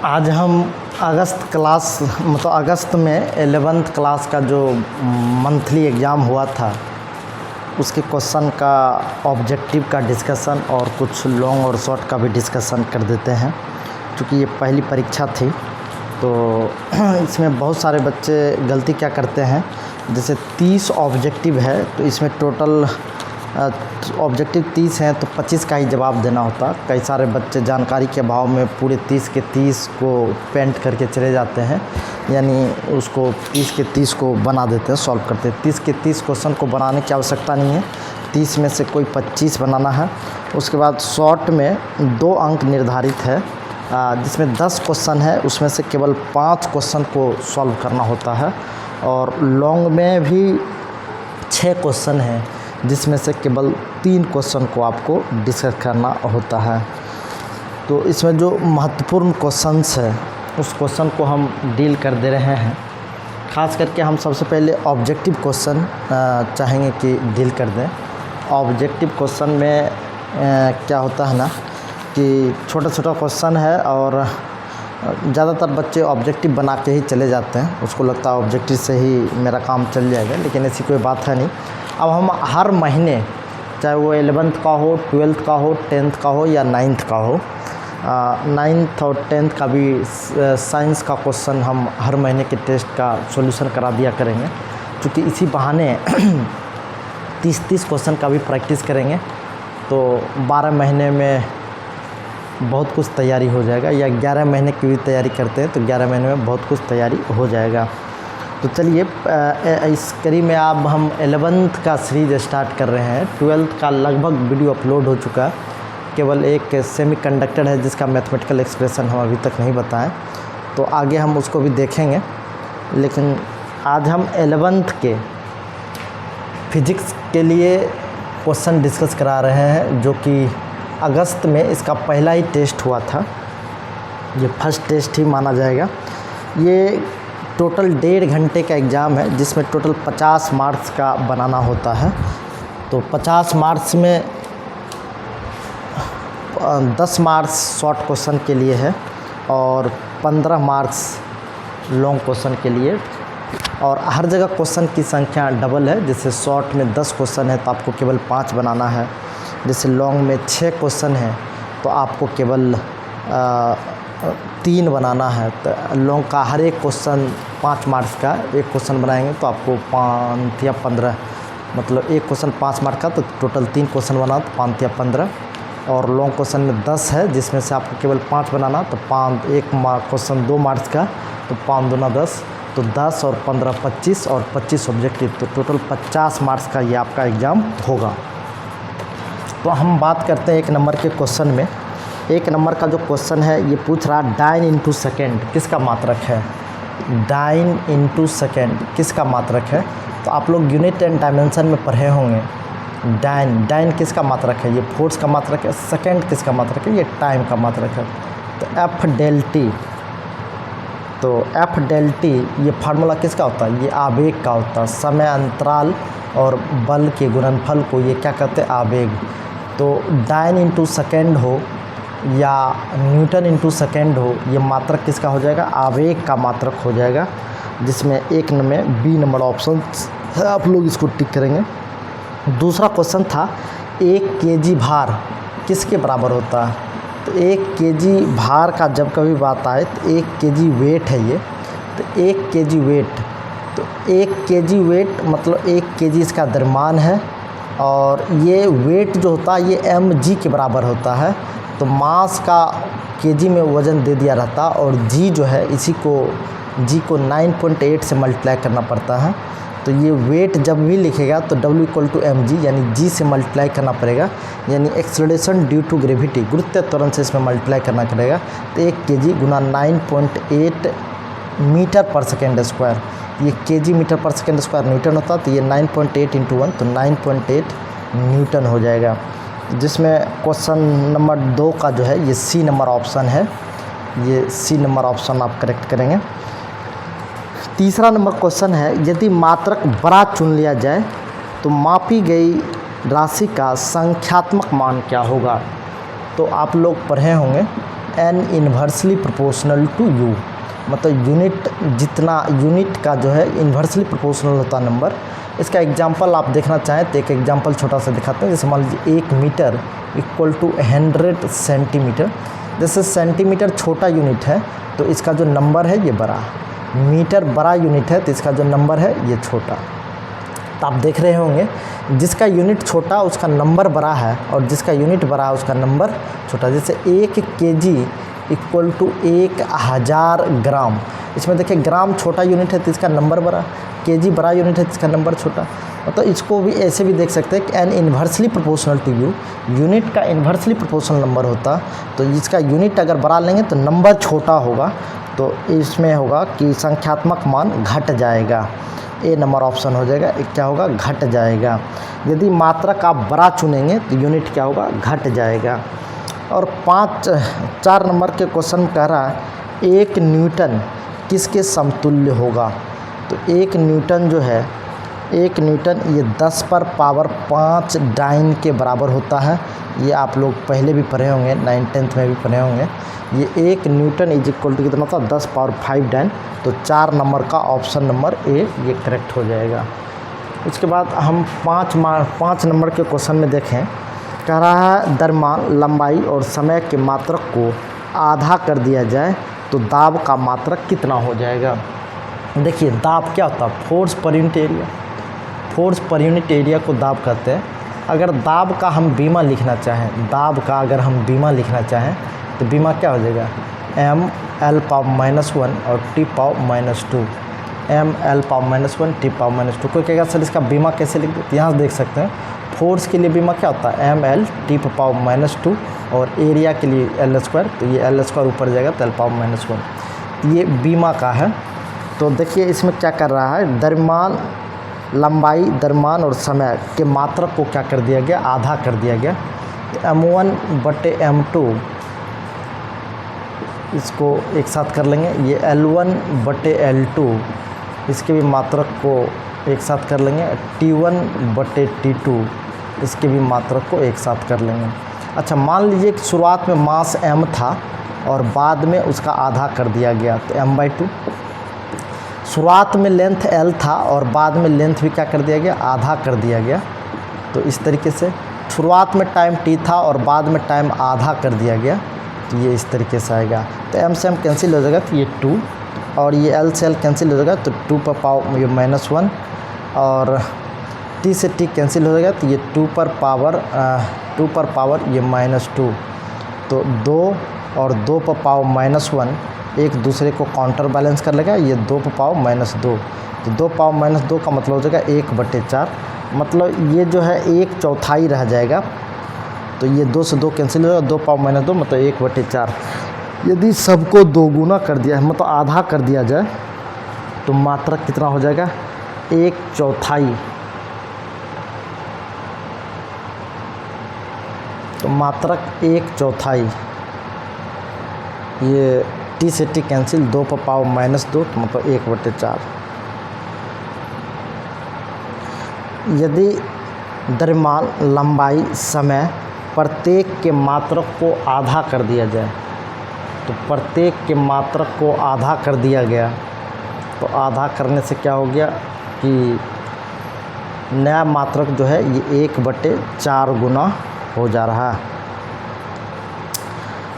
आज हम अगस्त में 11th क्लास का जो मंथली एग्ज़ाम हुआ था उसके क्वेश्चन का ऑब्जेक्टिव का डिस्कशन और कुछ लॉन्ग और शॉर्ट का भी डिस्कशन कर देते हैं। क्योंकि ये पहली परीक्षा थी तो इसमें बहुत सारे बच्चे गलती क्या करते हैं, जैसे 30 ऑब्जेक्टिव है तो इसमें टोटल ऑब्जेक्टिव 30 हैं तो 25 का ही जवाब देना होता। कई सारे बच्चे जानकारी के अभाव में पूरे 30 के 30 को पेंट करके चले जाते हैं, यानी उसको 30 के 30 को बना देते हैं, सॉल्व करते हैं। 30 के 30 क्वेश्चन को बनाने की आवश्यकता नहीं है, 30 में से कोई 25 बनाना है। उसके बाद शॉर्ट में 2 अंक निर्धारित है, जिसमें 10 क्वेश्चन है उसमें से केवल 5 क्वेश्चन को सॉल्व करना होता है। और लॉन्ग में भी 6 क्वेश्चन हैं जिसमें से केवल 3 क्वेश्चन को आपको डिस्कस करना होता है। तो इसमें जो महत्वपूर्ण क्वेश्चंस है उस क्वेश्चन को हम डील कर दे रहे हैं। ख़ास करके हम सबसे पहले ऑब्जेक्टिव क्वेश्चन चाहेंगे कि डील कर दें। ऑब्जेक्टिव क्वेश्चन में क्या होता है ना कि छोटा छोटा क्वेश्चन है और ज़्यादातर बच्चे ऑब्जेक्टिव बना के ही चले जाते हैं, उसको लगता है ऑब्जेक्टिव से ही मेरा काम चल जाएगा, लेकिन ऐसी कोई बात है नहीं। अब हम हर महीने, चाहे वो 11th का हो, 12th का हो, 10th का हो या 9th का हो, 9th और 10th का भी साइंस का क्वेश्चन हम हर महीने के टेस्ट का सॉल्यूशन करा दिया करेंगे। क्योंकि इसी बहाने 30-30 क्वेश्चन का भी प्रैक्टिस करेंगे तो 12 महीने में बहुत कुछ तैयारी हो जाएगा, या 11 महीने की भी तैयारी करते हैं तो 11 महीने में बहुत कुछ तैयारी हो जाएगा। तो चलिए इस कड़ी में अब हम 11th का सीरीज़ स्टार्ट कर रहे हैं। 12th का लगभग वीडियो अपलोड हो चुका है, केवल एक सेमीकंडक्टर है जिसका मैथमेटिकल एक्सप्रेशन हम अभी तक नहीं बताएं, तो आगे हम उसको भी देखेंगे। लेकिन आज हम 11th के फिज़िक्स के लिए क्वेश्चन डिस्कस करा रहे हैं, जो कि अगस्त में इसका पहला ही टेस्ट हुआ था, ये फर्स्ट टेस्ट ही माना जाएगा। ये टोटल 1.5 घंटे का एग्ज़ाम है जिसमें टोटल 50 मार्क्स का बनाना होता है। तो 50 मार्क्स में 10 मार्क्स शॉर्ट क्वेश्चन के लिए है और 15 मार्क्स लॉन्ग क्वेश्चन के लिए। और हर जगह क्वेश्चन की संख्या डबल है, जैसे शॉर्ट में 10 क्वेश्चन है तो आपको केवल 5 बनाना है, जैसे लॉन्ग में 6 क्वेश्चन है तो आपको केवल 3 बनाना है। तो लॉन्ग का हर एक क्वेश्चन 5 मार्क्स का एक क्वेश्चन बनाएंगे तो आपको 5 या 15, मतलब एक क्वेश्चन 5 मार्क्स का तो टोटल 3 क्वेश्चन बना तो 5 या 15। और लॉन्ग क्वेश्चन में 10 है जिसमें से आपको केवल 5 बनाना, तो 5 एक क्वेश्चन 2 मार्क्स का तो 5 दूना 10, तो 10 और 15 25 और 25 ऑब्जेक्टिव, तो टोटल 50 मार्क्स का ये आपका एग्ज़ाम होगा। तो हम बात करते हैं 1 नंबर के क्वेश्चन में। 1 नंबर का जो क्वेश्चन है ये पूछ रहा डाइन इंटू सेकेंड किसका मात्रक है। डाइन इंटू सेकेंड किसका मात्रक है, तो आप लोग यूनिट एंड डायमेंशन में पढ़े होंगे। डाइन किसका मात्रक है, ये फोर्स का मात्रक है। सेकेंड किसका मात्रक है, ये टाइम का मात्रक है। तो एफ डेल टी, तो एफ डेल टी ये फार्मूला किसका होता है, ये आवेग का होता है। समय अंतराल और बल के गुणनफल को ये क्या कहते हैं, आवेग। तो डाइन इंटू सेकेंड हो या न्यूटन इंटू सेकेंड हो, ये मात्रक किसका हो जाएगा, आवेग का मात्रक हो जाएगा। जिसमें 1 में बी नंबर ऑप्शन है, आप लोग इसको टिक करेंगे। दूसरा क्वेश्चन था 1 kg भार किसके बराबर होता है। तो 1 kg भार का जब कभी बात आए तो 1 kg वेट है ये, तो 1 kg वेट, तो 1 kg वेट मतलब 1 kg इसका द्रव्यमान है और ये वेट जो होता है ये mg के बराबर होता है। तो मास का kg में वज़न दे दिया रहता और g जो है इसी को g को 9.8 से मल्टीप्लाई करना पड़ता है। तो ये वेट जब भी लिखेगा तो W = mg यानी g से मल्टीप्लाई करना पड़ेगा, यानी एक्सेलरेशन ड्यू टू ग्रेविटी, गुरुत्व त्वरण से इसमें मल्टीप्लाई करना पड़ेगा। तो 1 kg गुना 9.8 मीटर पर सेकेंड स्क्वायर, ये kg मीटर पर सेकेंड स्क्वायर न्यूटन होता है, तो ये 9.8 × 1 तो 9.8 न्यूटन हो जाएगा। जिसमें क्वेश्चन नंबर 2 का जो है ये सी नंबर ऑप्शन है, ये सी नंबर ऑप्शन आप करेक्ट करेंगे। तीसरा नंबर क्वेश्चन है यदि मात्रक बड़ा चुन लिया जाए तो मापी गई राशि का संख्यात्मक मान क्या होगा। तो आप लोग पढ़े होंगे n inversely proportional to u, मतलब यूनिट का जो है इन्वर्सली प्रोपोर्शनल होता नंबर। इसका एग्जांपल आप देखना चाहें तो एक एग्जांपल छोटा सा दिखाते हैं। जैसे मान लीजिए 1 मीटर इक्वल टू 100 सेंटीमीटर। जैसे सेंटीमीटर छोटा यूनिट है तो इसका जो नंबर है ये बड़ा, मीटर बड़ा यूनिट है तो इसका जो नंबर है ये छोटा। तो आप देख रहे होंगे जिसका यूनिट छोटा उसका नंबर बड़ा है और जिसका यूनिट बड़ा है उसका नंबर छोटा। जैसे 1 kg इक्वल टू 1000 ग्राम। इसमें देखिए ग्राम छोटा यूनिट है तो इसका नंबर बड़ा, kg बड़ा यूनिट है तो इसका नंबर छोटा। मतलब इसको भी ऐसे भी देख सकते हैं कि n inversely proportional to u, unit का इन्वर्सली प्रोपोर्शनल नंबर होता तो इसका यूनिट अगर बड़ा लेंगे तो नंबर छोटा होगा, तो इसमें होगा कि संख्यात्मक मान घट जाएगा। ए नंबर ऑप्शन हो जाएगा, एक क्या होगा घट जाएगा। यदि मात्रक आप बड़ा चुनेंगे तो यूनिट क्या होगा घट जाएगा। और 4 नंबर के क्वेश्चन कह रहा है 1 न्यूटन किसके समतुल्य होगा। तो 1 न्यूटन जो है 1 न्यूटन ये 10 पर पावर 5 डाइन के बराबर होता है। ये आप लोग पहले भी पढ़े होंगे, 9th में भी पढ़े होंगे। ये 1 न्यूटन इज इक्वल टू कितना था 10 पावर 5 डाइन। तो 4 नंबर का ऑप्शन नंबर ए ये करेक्ट हो जाएगा। उसके बाद हम 5 नंबर के क्वेश्चन में देखें, कह रहा है द्रव्यमान लंबाई और समय के मात्रक को आधा कर दिया जाए तो दाब का मात्रक कितना हो जाएगा। देखिए दाब क्या होता है, force per unit area. Force per unit area को दाब कहते हैं। अगर दाब का हम बीमा लिखना चाहें, दाब का अगर हम बीमा लिखना चाहें तो बीमा क्या हो जाएगा ml पावर -1 और t power -2, ml power -1 t power -2। कोई कहेगा सर इसका बीमा कैसे लिख देते, यहाँ से देख सकते हैं फोर्स के लिए बीमा क्या होता है ml t पावर -2 और एरिया के लिए l², तो ये l² ऊपर जाएगा तो l पावर -1, ये बीमा का है। तो देखिए इसमें क्या कर रहा है, द्रव्यमान लंबाई द्रव्यमान और समय के मात्रक को क्या कर दिया गया आधा कर दिया गया। m1/m2 इसको एक साथ कर लेंगे, ये L1/L2 इसके भी मात्रक को एक साथ कर लेंगे, T1/T2 इसके भी मात्रक को एक साथ कर लेंगे। अच्छा मान लीजिए कि शुरुआत में मास m था और बाद में उसका आधा कर दिया गया तो m/2। शुरुआत में लेंथ l था और बाद में लेंथ भी क्या कर दिया गया आधा कर दिया गया। तो इस तरीके से शुरुआत में टाइम t था और बाद में टाइम आधा कर दिया गया, तो ये इस तरीके से आएगा। तो m से m कैंसिल हो जाएगा तो ये 2 और ये l से l कैंसिल हो जाएगा तो 2 पर पावर ये -1 और t से t कैंसिल हो जाएगा तो ये 2 पर पावर ये -2। तो 2 और 2 पर पावर -1 एक दूसरे को काउंटर बैलेंस कर लेगा, ये 2 पर पावर -2। तो 2 पावर -2 का मतलब हो जाएगा 1/4, मतलब ये जो है 1/4 रह जाएगा। तो ये 2 से 2 कैंसिल हो जाएगा, 2 पावर -2 मतलब 1/4। यदि सबको 2 गुना कर दिया मतलब आधा कर दिया जाए तो मात्रक कितना हो जाएगा 1/4। तो मात्रक 1/4, ये t से t कैंसिल, 2 पर पावर -2 तो मतलब 1/4। यदि द्रव्यमान लंबाई समय प्रत्येक के मात्रक को आधा कर दिया जाए, तो प्रत्येक के मात्रक को आधा कर दिया गया तो आधा करने से क्या हो गया कि नया मात्रक जो है ये 1/4 गुना हो जा रहा है।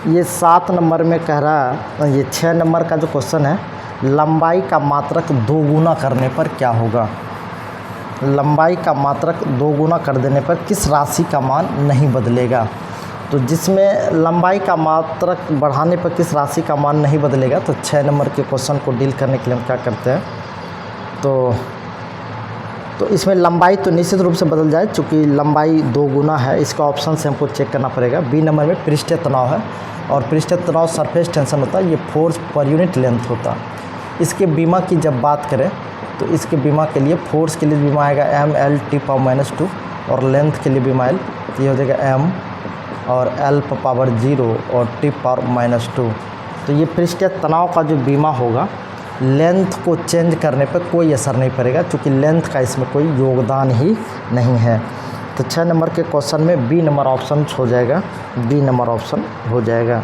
ये 7 नंबर में कह रहा है, ये 6 नंबर का जो क्वेश्चन है, लंबाई का मात्रक 2 गुना करने पर क्या होगा। लंबाई का मात्रक 2 गुना कर देने पर किस राशि का मान नहीं बदलेगा। तो जिसमें लंबाई का मात्रक बढ़ाने पर किस राशि का मान नहीं बदलेगा, तो 6 नंबर के क्वेश्चन को डील करने के लिए हम क्या करते हैं, तो इसमें लंबाई तो निश्चित रूप से बदल जाए, चूँकि लंबाई 2 गुना है। इसका ऑप्शन से हमको चेक करना पड़ेगा। बी नंबर में पृष्ठीय तनाव है और पृष्ठीय तनाव सरफेस टेंशन होता है, ये फोर्स पर यूनिट लेंथ होता है। इसके बीमा की जब बात करें तो इसके बीमा के लिए फोर्स के लिए बीमा आएगा ml t पावर -2 और लेंथ के लिए बीमा l, तो ये हो जाएगा m और l पर पावर 0 और t पावर -2। तो ये पृष्ठीय तनाव का जो बीमा होगा लेंथ को चेंज करने पर कोई असर नहीं पड़ेगा, क्योंकि लेंथ का इसमें कोई योगदान ही नहीं है। तो 6 नंबर के क्वेश्चन में बी नंबर ऑप्शन हो जाएगा, बी नंबर ऑप्शन हो जाएगा।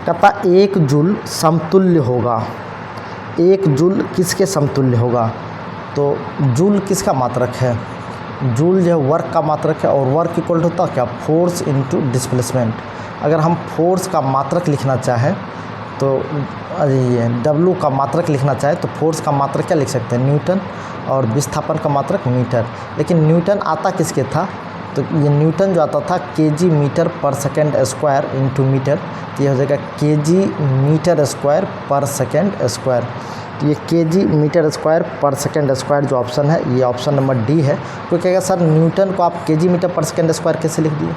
कहता एक जूल समतुल्य होगा, एक जूल किसके समतुल्य होगा, तो जूल किसका मात्रक है, जूल जो है वर्क का मात्रक है, और वर्क इक्वल होता क्या, फोर्स इनटू डिस्प्लेसमेंट। अगर हम फोर्स का मात्रक लिखना चाहें तो ये डब्लू का मात्रक लिखना चाहें तो फोर्स का मात्रक क्या लिख सकते हैं, न्यूटन, और विस्थापन का मात्रक मीटर। लेकिन न्यूटन आता किसके था, तो ये न्यूटन जो आता था केजी मीटर पर सेकेंड स्क्वायर इंटू मीटर, तो ये हो जाएगा केजी मीटर स्क्वायर पर सेकेंड स्क्वायर। तो ये केजी मीटर स्क्वायर पर सेकेंड स्क्वायर जो ऑप्शन है ये ऑप्शन नंबर डी है। तो कहेगा सर न्यूटन को आप केजी मीटर पर सेकेंड स्क्वायर कैसे लिख दिए,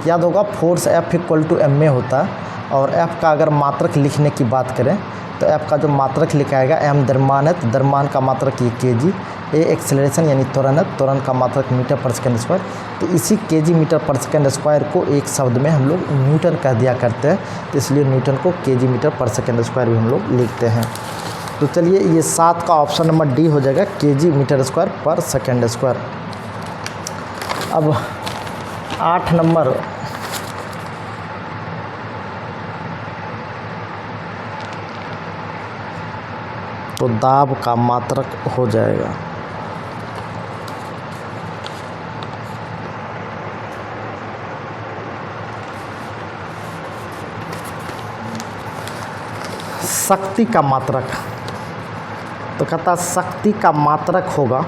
याद होगा force F equal to M में होता है, और F का अगर मात्रक लिखने की बात करें तो F का जो मात्रक लिखाएगा, m द्रव्यमान है तो द्रव्यमान का मात्रक ये केजी, ए एक्सेलरेशन यानी त्वरण है, त्वरण का मात्रक मीटर पर सेकेंड स्क्वायर। तो इसी केजी मीटर पर सेकेंड स्क्वायर को एक शब्द में हम लोग न्यूटन कह दिया करते हैं, तो इसलिए न्यूटन को केजी मीटर पर सेकेंड स्क्वायर भी हम लोग लिखते हैं। तो चलिए ये 7 का ऑप्शन नंबर डी हो जाएगा, केजी मीटर स्क्वायर पर सेकेंड स्क्वायर। अब 8 नंबर, तो दाब का मात्रक हो जाएगा, शक्ति का मात्रक। तो कहता शक्ति का मात्रक होगा,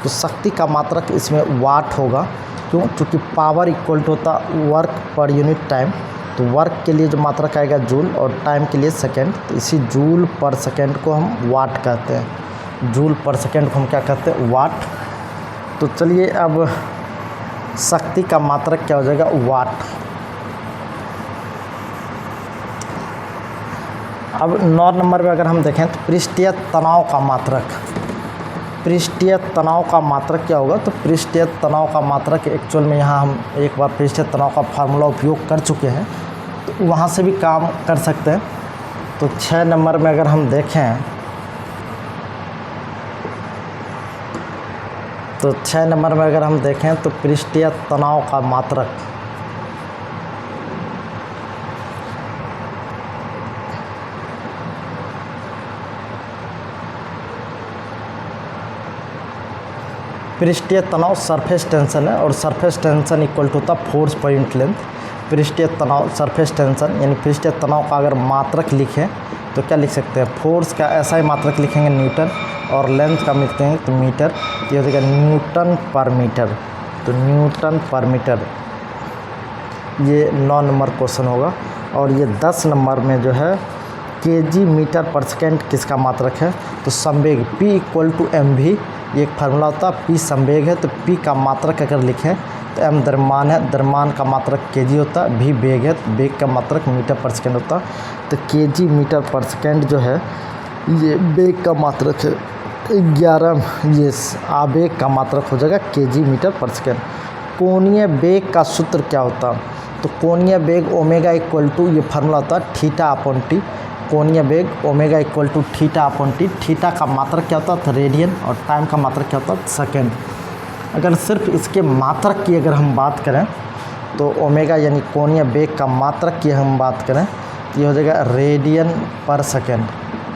तो शक्ति का मात्रक इसमें वाट होगा, क्यों, चूँकि पावर इक्वल टू होता वर्क पर यूनिट टाइम, तो वर्क के लिए जो मात्रक आएगा जूल और टाइम के लिए सेकेंड, तो इसी जूल पर सेकेंड को हम वाट कहते हैं, जूल पर सेकेंड को हम क्या कहते हैं, वाट। तो चलिए अब शक्ति का मात्रक क्या हो जाएगा, वाट। अब 9 नंबर में अगर हम देखें तो पृष्ठीय तनाव का मात्रक, पृष्ठीय तनाव का मात्रक क्या होगा, तो पृष्ठीय तनाव का मात्रक एक्चुअल में यहाँ हम एक बार पृष्ठीय तनाव का फार्मूला उपयोग कर चुके हैं, तो वहाँ से भी काम कर सकते हैं। तो 6 नंबर में अगर हम देखें तो 6 नंबर में अगर हम देखें तो पृष्ठीय तनाव का मात्रक, पृष्ठीय तनाव सरफेस टेंशन है, और सरफेस टेंशन इक्वल टू होता फोर्स पर यूनिट लेंथ। पृष्ठीय तनाव सरफेस टेंशन यानी पृष्ठीय तनाव का अगर मात्रक लिखें तो क्या लिख सकते हैं, फोर्स का ऐसा ही मात्रक लिखेंगे न्यूटन, और लेंथ का लिखते हैं तो मीटर, ये हो जाएगा न्यूटन पर मीटर। तो न्यूटन पर मीटर ये 9 नंबर क्वेश्चन होगा। और ये 10 नंबर में जो है केजी मीटर पर सेकेंड किसका मात्रक है, तो संवेग P इक्वल टू एम भी, ये एक फार्मूला होता है, P संवेग है तो P का मात्रक अगर लिखें तो m द्रव्यमान है, द्रव्यमान का मात्रक केजी होता है, v वेग है तो वेग का मात्रक मीटर पर सेकेंड होता है। तो केजी मीटर पर सेकेंड जो है ये वेग का मात्रक है 11, ये आवेग का मात्रक हो जाएगा केजी मीटर पर सेकेंड। कोणीय वेग का सूत्र क्या होता, तो कोणीय वेग ओमेगा इक्वल टू, ये फार्मूला होता है थीटा अपॉन टी, कोणीय वेग omega equal to theta upon T. Theta का मात्रक क्या होता है, रेडियन, और टाइम का मात्रक क्या होता है, सेकेंड। अगर सिर्फ इसके मात्रक की अगर हम बात करें तो ओमेगा यानी कोणीय वेग का मात्रक की हम बात करें तो ये हो जाएगा रेडियन पर सेकेंड,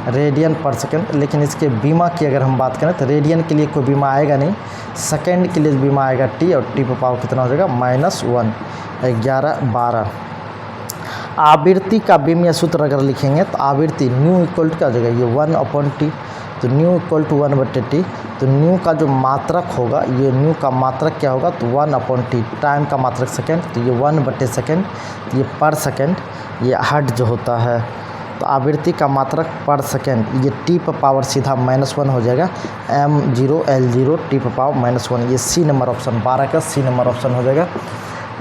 रेडियन पर सेकेंड। लेकिन इसके बीमा की अगर हम बात करें तो रेडियन के लिए कोई बीमा आएगा नहीं, सेकेंड के लिए बीमा आएगा टी, और टी पर पावर कितना हो जाएगा -1, 11, 12। आवृत्ति का बीमीय सूत्र अगर लिखेंगे तो आवृत्ति न्यू इक्वल टू क्या हो जाएगा, ये 1/t, तो न्यू इक्वल टू 1/t। तो न्यू का जो मात्रक होगा, ये न्यू का मात्रक क्या होगा, तो 1/t। टाइम का मात्रक सेकेंड, तो ये 1/सेकेंड, ये पर सेकेंड, ये हर्ट्ज जो होता है। तो आवृत्ति का मात्रक पर सेकेंड, ये टी पर पावर सीधा -1 हो जाएगा, m0 L0 टी पर पावर -1। ये सी नंबर ऑप्शन, 12 का सी नंबर ऑप्शन हो जाएगा।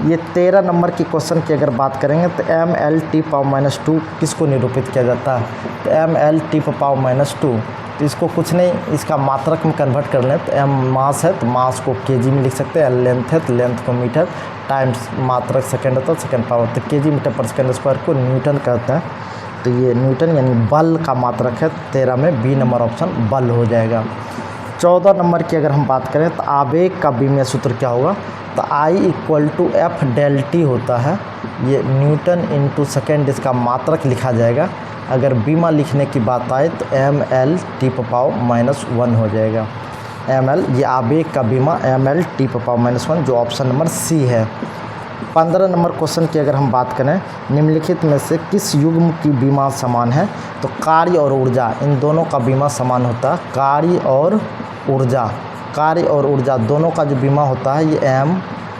ये 13 नंबर की क्वेश्चन की अगर बात करेंगे तो ml/t पावर -2 किसको निरूपित किया जाता है, तो ml/t पावर -2, तो इसको कुछ नहीं, इसका मात्रक में कन्वर्ट कर लें तो m मास है तो मास को केजी में लिख सकते हैं, लेंथ है तो लेंथ को मीटर, टाइम्स मात्रक सेकेंड होता है, सेकेंड पावर, तो केजी मीटर पर सेकेंड स्क्वायर को न्यूटन कहते हैं। तो ये न्यूटन यानी बल का मात्रक है। 13 में बी नंबर ऑप्शन बल हो जाएगा। 14 नंबर की अगर हम बात करें तो आवेग का बीमीय सूत्र क्या होगा, तो I = F del t होता है, ये न्यूटन इंटू सेकेंड इसका मात्रक लिखा जाएगा। अगर बीमा लिखने की बात आए तो mL/-1 हो जाएगा। ml ये आवेग का बीमा mL/-1 जो ऑप्शन नंबर सी है। 15 नंबर क्वेश्चन की अगर हम बात करें, निम्नलिखित में से किस युग्म की बीमा समान है, तो कार्य और ऊर्जा इन दोनों का बीमा समान होता है। कार्य और ऊर्जा दोनों का जो बीमा होता है ये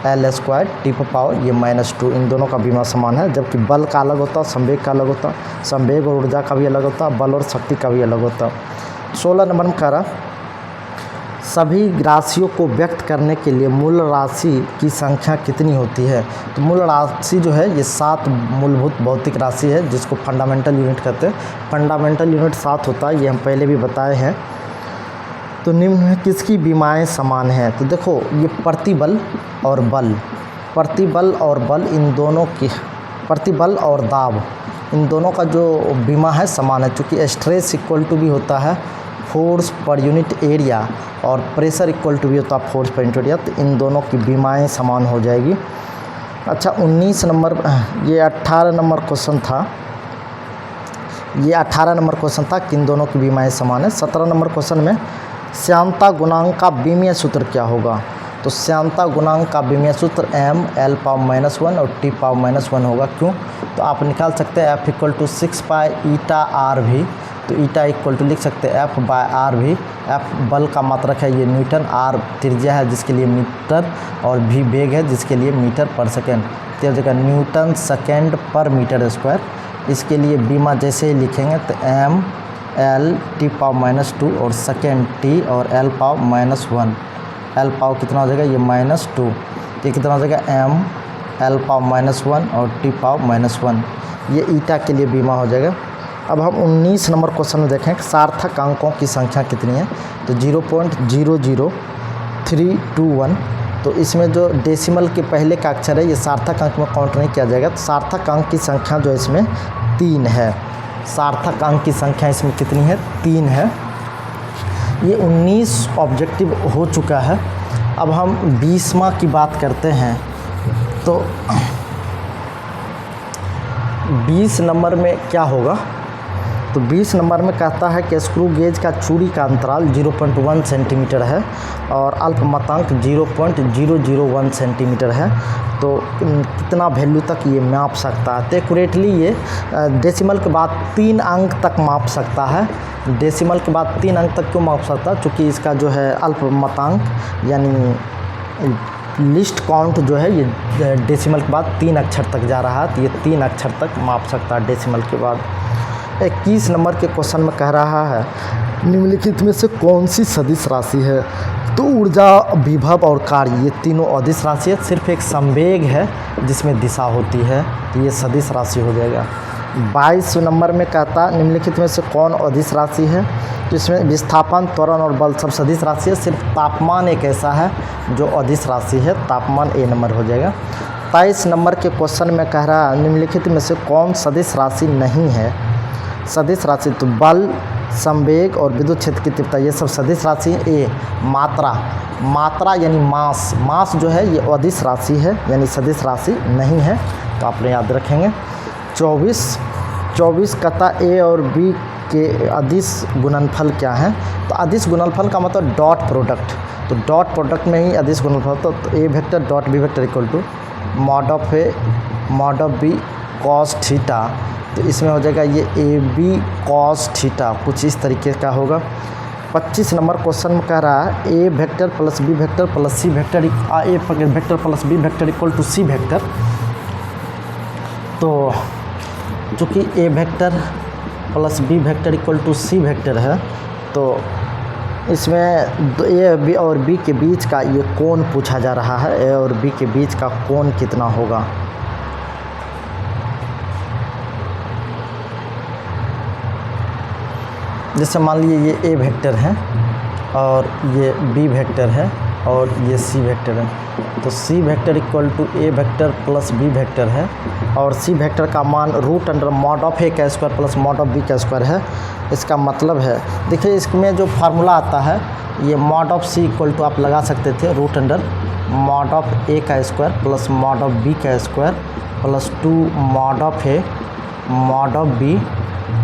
mL² t⁻, ये -2 इन दोनों का बीमा समान है। जबकि बल का अलग होता है, संवेग का अलग होता है, संवेग और ऊर्जा का भी अलग होता है, बल और शक्ति का भी अलग होता है। 16 नंबर में कह रहा सभी राशियों को व्यक्त करने के लिए मूल राशि की संख्या कितनी होती है, तो मूल राशि जो है ये 7 मूलभूत भौतिक राशि है जिसको फंडामेंटल यूनिट कहते हैं। फंडामेंटल यूनिट 7 होता है, ये हम पहले भी बताए हैं। तो निम्न में किसकी बीमाएं समान हैं, तो देखो ये प्रतिबल और बल इन दोनों की, प्रतिबल और दाब इन दोनों का जो बीमा है समान है। चूँकि स्ट्रेस इक्वल टू भी होता है फोर्स पर यूनिट एरिया और प्रेशर इक्वल टू भी होता है फोर्स पर यूनिट एरिया, तो इन दोनों की बीमाएं समान हो जाएगी। अच्छा 19 नंबर, ये 18 नंबर क्वेश्चन था, किन दोनों की बीमाएं समान है। 17 नंबर क्वेश्चन में श्यानता गुणांक का बीमीय सूत्र क्या होगा, तो श्यानता गुणांक का बीमीय सूत्र mL/-1 और t⁻⁻1 होगा। क्यों, तो आप निकाल सकते हैं F = 6π∗r भी, तो ईटा इक्वल टू लिख सकते हैं F/r भी। F बल का मात्रक है ये न्यूटन, R त्रिज्या है जिसके लिए मीटर, और भी वेग है जिसके लिए मीटर पर सेकेंड। तो जगह न्यूटन सेकेंड पर मीटर स्क्वायर। इसके लिए बीमा जैसे ही लिखेंगे तो mL/-2 और सेकेंड t और L/-1, L कितना हो जाएगा ये -2, ये कितना हो जाएगा mL/-1 और t⁻⁻1, ये ईटा के लिए बीमा हो जाएगा। अब हम 19 नंबर क्वेश्चन में देखें कि सार्थक अंकों की संख्या कितनी है, तो 0.00321। तो इसमें जो डेसिमल के पहले का अक्षर है ये सार्थक अंक में काउंट नहीं किया जाएगा। तो सार्थक अंक की संख्या जो इसमें 3 है, सार्थक अंक की संख्या इसमें कितनी है, 3 है। ये 19 ऑब्जेक्टिव हो चुका है। अब हम 20वां की बात करते हैं, तो 20 नंबर में क्या होगा, तो 20 नंबर में कहता है कि स्क्रू गेज का चूड़ी का अंतराल 0.1 सेंटीमीटर है और अल्पमतांक 0.001 सेंटीमीटर है। तो कितना वैल्यू तक ये माप सकता है, तो एक्यूरेटली ये डेसिमल के बाद 3 अंक तक माप सकता है। डेसिमल के बाद 3 अंक तक क्यों माप सकता है, क्योंकि इसका जो है अल्पमतांक यानी लिस्ट काउंट जो है ये डेसिमल के बाद 3 अक्षर तक जा रहा है, तो ये 3 अक्षर तक माप सकता है डेसिमल के बाद। 21 नंबर के क्वेश्चन में कह रहा है निम्नलिखित में से कौन सी सदिश राशि है, तो ऊर्जा, विभव और कार्य ये तीनों अदिश राशि है। सिर्फ एक संवेग है जिसमें दिशा होती है, तो ये सदिश राशि हो जाएगा। 22 नंबर में कहता निम्नलिखित में से कौन अदिश राशि है, तो इसमें विस्थापन, त्वरण और बल सब सदिश राशि है। सिर्फ तापमान एक ऐसा है जो अदिश राशि है, तापमान ए नंबर हो जाएगा। 23 नंबर के क्वेश्चन में कह रहा है निम्नलिखित में से कौन सदिश राशि नहीं है। सदिश राशि तो बल, संवेग और विद्युत क्षेत्र की तीव्रता ये सब सदिश राशि है। ए मात्रा यानी मास जो है ये अदिश राशि है यानी सदिश राशि नहीं है, तो आप याद रखेंगे। 24 कहता ए और बी के अदिश गुणनफल क्या है, तो अदिश गुणनफल का मतलब डॉट प्रोडक्ट, तो डॉट प्रोडक्ट में ही अदिश गुणनफल तो A vector dot B vector equal to mod of A mod of B cos theta. तो इसमें हो जाएगा ये ए बी कॉस थीटा, कुछ इस तरीके का होगा। 25 नंबर क्वेश्चन में कह रहा है A vector plus B vector plus C vector, A vector plus B vector equal to C vector. तो चूँकि A vector plus B vector equal to C vector है, तो इसमें ए बी और बी के बीच का ये कोण पूछा जा रहा है, ए और बी के बीच का कोण कितना होगा। जैसे मान लीजिए ये ए वेक्टर है और ये बी वेक्टर है और ये सी वेक्टर है। तो C vector equal to A vector plus B vector है, और सी वेक्टर का मान रूट अंडर मॉड ऑफ ए का square plus mod of B का स्क्वायर है। इसका मतलब है, देखिए इसमें जो फार्मूला आता है ये mod of C equal to आप लगा सकते थे रूट अंडर मॉड ऑफ ए का square plus mod of B का square plus 2 mod of A mod of B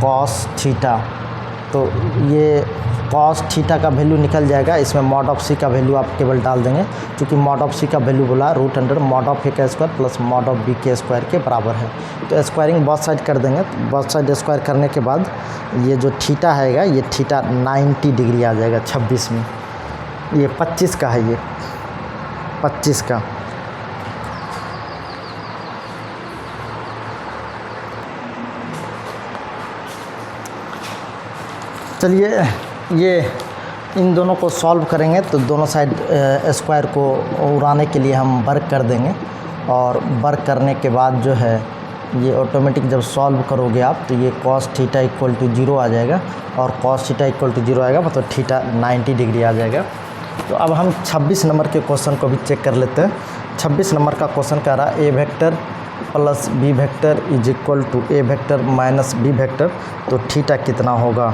cos theta. तो ये कॉस थीटा का वैल्यू निकल जाएगा, इसमें मॉड ऑफ सी का वैल्यू आप केवल डाल देंगे, क्योंकि मॉड ऑफ सी का वैल्यू बोला रूट अंडर मॉड ऑफ ए का square plus mod of B के स्क्वायर के बराबर है। तो स्क्वायरिंग बोथ साइड कर देंगे, तो बोथ साइड स्क्वायर करने के बाद ये जो थीटा हैगा ये थीटा 90 डिग्री आ जाएगा 26 में। ये 25 का है, ये 25 का। चलिए ये इन दोनों को सॉल्व करेंगे तो दोनों साइड स्क्वायर को उड़ाने के लिए हम वर्क कर देंगे, और वर्क करने के बाद जो है ये ऑटोमेटिक जब सॉल्व करोगे आप तो ये cos थीटा इक्वल टू 0 आ जाएगा, और cos थीटा इक्वल टू 0 आएगा मतलब थीटा 90 डिग्री आ जाएगा। तो अब हम 26 नंबर के क्वेश्चन को भी चेक कर लेते हैं। 26 नंबर का क्वेश्चन कह रहा है A vector plus B vector is equal to A vector minus B vector, तो थीटा कितना होगा।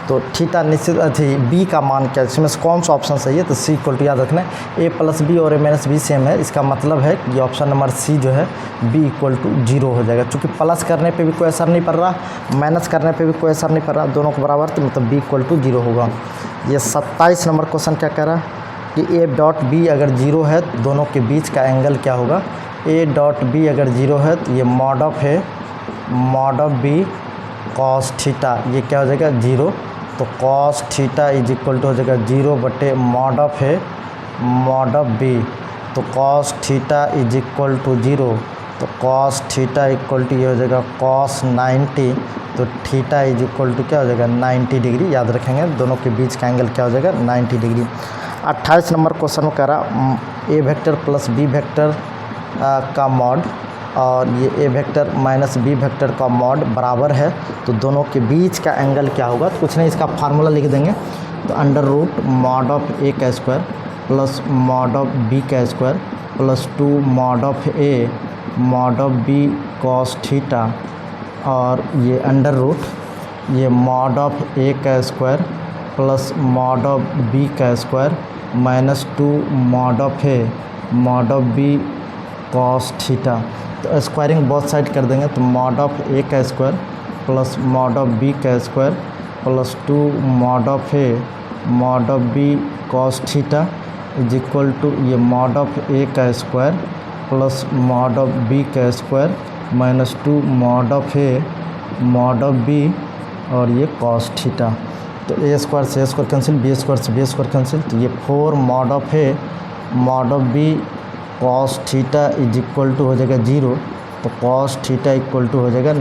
तो थीटा निश्चित बी का मान क्या है, इसमें से कौन सा ऑप्शन सही है, तो सी इक्वल टू याद रखना है ए प्लस बी और ए माइनस बी सेम है। इसका मतलब है कि ऑप्शन नंबर सी जो है बी इक्वल टू 0 हो जाएगा, क्योंकि प्लस करने पे भी कोई असर नहीं पड़ रहा, माइनस करने पे भी कोई असर नहीं पड़ रहा, दोनों को बराबर, तो मतलब बी इक्वल टू 0 होगा। ये 27 नंबर क्वेश्चन क्या कह रहा है कि ए डॉट बी अगर 0 है तो दोनों के बीच का एंगल क्या होगा। ए डॉट बी अगर 0 है तो ये मॉड ऑफ है mod of B cos theta, ये क्या हो जाएगा 0, तो cos theta is equal to हो जाएगा 0 बटे मॉड ऑफ है मॉड ऑफ बी, तो cos theta is equal to 0, तो कॉस थीटा इक्वल टू ये हो जाएगा कॉस 90, तो थीटा इज इक्वल टू क्या हो जाएगा 90 डिग्री। याद रखेंगे दोनों के बीच का एंगल क्या हो जाएगा 90 डिग्री। 28 नंबर क्वेश्चन में कह रहा a vector plus B vector का मॉड और ये ए वेक्टर माइनस बी वेक्टर का मॉड बराबर है, तो दोनों के बीच का एंगल क्या होगा। तो कुछ नहीं, इसका फार्मूला लिख देंगे, तो अंडर रूट मॉड ऑफ ए का square plus mod of B का square plus 2 mod of A mod of B cos theta, और ये अंडर रूट ये मॉड ऑफ ए का square plus mod of B का square minus 2 mod of A mod of B cos theta. तो squaring both side कर देंगे, तो mod of ए का square plus mod of B का square plus 2 mod of A mod of B cos theta is equal to ये mod of ए का square plus mod of B का square minus 2 mod of A mod of b और ये cos theta. तो a square से a square cancel, b square से b square cancel, तो ये 4 mod of A mod of B cos theta is equal to हो जाएगा 0, तो कॉस थीटा इक्वल टू हो जाएगा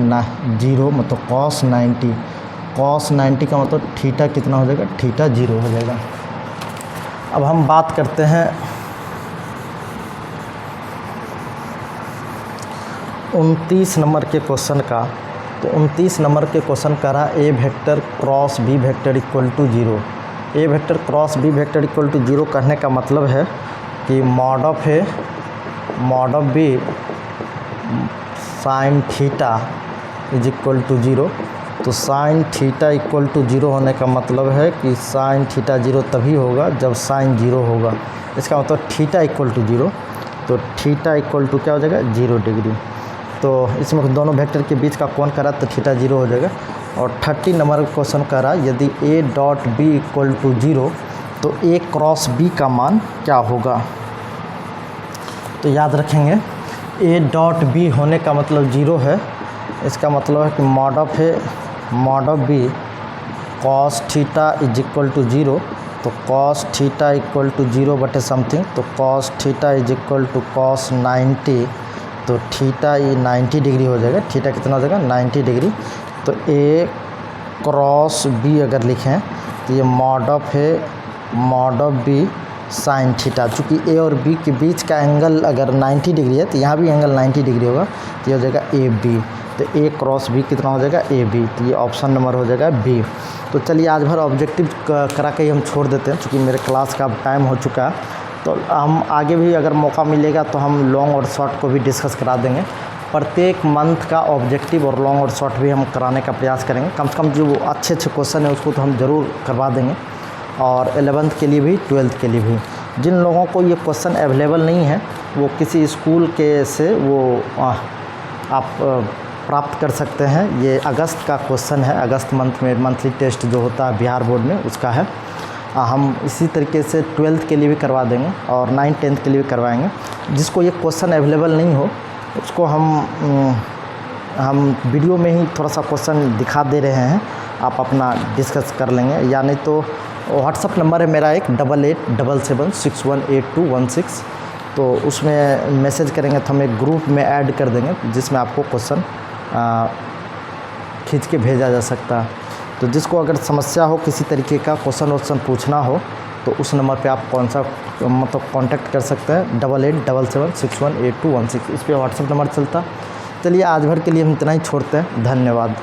0 मतलब कॉस 90, कॉस 90 का मतलब थीटा कितना हो जाएगा, थीटा 0 हो जाएगा। अब हम बात करते हैं 29 नंबर के क्वेश्चन का। तो 29 नंबर के क्वेश्चन का रहा a vector cross b vector equal to 0। A vector cross b vector equal to 0 कहने का मतलब है कि mod of A mod of B sine theta is equal to 0। तो साइन थीटा इक्वल टू 0 होने का मतलब है कि साइन थीटा 0 तभी होगा जब साइन 0 होगा। इसका मतलब थीटा इक्वल टू 0, तो थीटा इक्वल टू क्या हो जाएगा 0 डिग्री। तो इसमें दोनों वेक्टर के बीच का कोण करा तो थीटा 0 हो जाएगा। और 30 नंबर क्वेश्चन करा यदि A dot B equal to 0 तो ए क्रॉस बी का मान क्या होगा। तो याद रखेंगे ए डॉट बी होने का मतलब 0 है, इसका मतलब है कि mod of A mod of B cos theta is equal to 0, तो कॉस थीटा इक्वल टू 0 बटे समथिंग, तो cos theta is equal to cos 90, तो थीटा ये 90 डिग्री हो जाएगा। थीटा कितना हो जाएगा 90 डिग्री। तो ए क्रॉस बी अगर लिखें तो ये mod of A mod of B sine theta, चूँकि ए और बी के बीच का एंगल अगर 90 डिग्री है तो यहाँ भी एंगल 90 डिग्री होगा, तो ये हो जाएगा ए बी। तो ए क्रॉस बी कितना हो जाएगा ए बी, तो ये ऑप्शन नंबर हो जाएगा बी। तो चलिए आज भर ऑब्जेक्टिव करा के ही हम छोड़ देते हैं, चूँकि मेरे क्लास का टाइम हो चुका है। तो हम आगे भी अगर मौका मिलेगा तो हम लॉन्ग और शॉर्ट को भी डिस्कस करा देंगे। प्रत्येक मंथ का ऑब्जेक्टिव और लॉन्ग और शॉर्ट भी हम कराने का प्रयास करेंगे। कम से कम जो अच्छे क्वेश्चन है उसको तो हम ज़रूर करवा देंगे, और 11th के लिए भी 12th के लिए भी। जिन लोगों को ये क्वेश्चन अवेलेबल नहीं है वो किसी स्कूल के से वो आप प्राप्त कर सकते हैं। ये अगस्त का क्वेश्चन है, अगस्त मंथ में मंथली टेस्ट जो होता है बिहार बोर्ड में उसका है। हम इसी तरीके से 12th के लिए भी करवा देंगे और 9th 10th के लिए भी करवाएंगे। जिसको ये क्वेश्चन अवेलेबल नहीं हो उसको हम वीडियो में ही थोड़ा सा क्वेश्चन दिखा दे रहे हैं, आप अपना डिस्कस कर लेंगे। या नहीं तो व्हाट्सअप नंबर है मेरा एक 8877618216, तो उसमें मैसेज करेंगे तो हम एक ग्रुप में ऐड कर देंगे जिसमें आपको क्वेश्चन खींच के भेजा जा सकता है। तो जिसको अगर समस्या हो किसी तरीके का क्वेश्चन पूछना हो तो उस नंबर पे आप कांटेक्ट कर सकते हैं 8877618216, इस पर व्हाट्सअप नंबर चलता। चलिए आज भर के लिए हम इतना ही छोड़ते हैं, धन्यवाद।